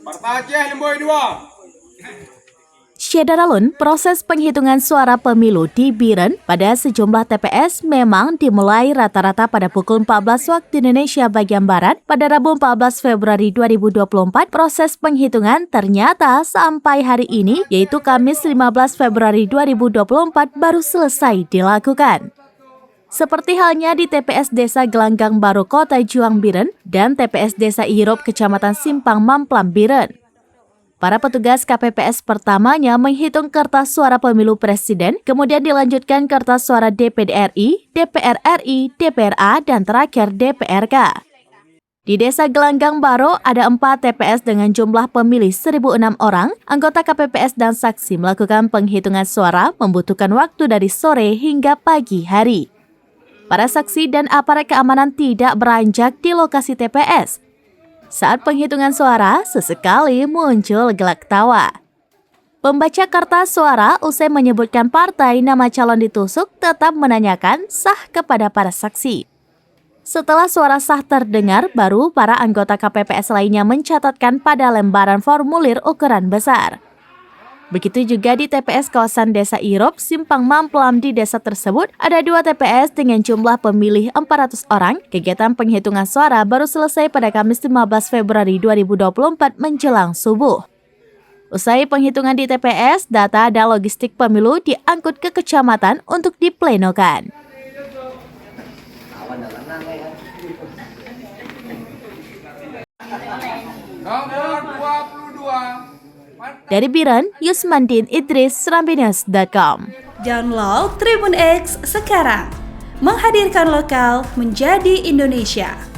Partai Aceh Lemboy 2. Syedaralun, proses penghitungan suara pemilu di Biren pada sejumlah TPS memang dimulai rata-rata pada pukul 14 waktu Indonesia bagian Barat. Pada Rabu 14 Februari 2024, proses penghitungan ternyata sampai hari ini, yaitu Kamis 15 Februari 2024, baru selesai dilakukan. Seperti halnya di TPS Desa Gelanggang Baru Kota Juang Biren dan TPS Desa Irop Kecamatan Simpang Mamplam Biren. Para petugas KPPS pertamanya menghitung kertas suara pemilu presiden, kemudian dilanjutkan kertas suara DPD RI, DPR RI, DPRA, dan terakhir DPRK. Di Desa Gelanggang Baru ada 4 TPS dengan jumlah pemilih 1.006 orang. Anggota KPPS dan saksi melakukan penghitungan suara membutuhkan waktu dari sore hingga pagi hari. Para saksi dan aparat keamanan tidak beranjak di lokasi TPS. Saat penghitungan suara, sesekali muncul gelak tawa. Pembaca kertas suara usai menyebutkan partai nama calon ditusuk tetap menanyakan sah kepada para saksi. Setelah suara sah terdengar, baru para anggota KPPS lainnya mencatatkan pada lembaran formulir ukuran besar. Begitu juga di TPS kawasan Desa Irop, Simpang Mamplam. Di desa tersebut ada 2 TPS dengan jumlah pemilih 400 orang. Kegiatan penghitungan suara baru selesai pada Kamis 15 Februari 2024 menjelang subuh. Usai penghitungan di TPS, data dan logistik pemilu diangkut ke kecamatan untuk diplenokan. Nomor 22. Dari Biren, Yusmandin Idris, Serambinews.com. Download Tribun X sekarang. Menghadirkan lokal menjadi Indonesia.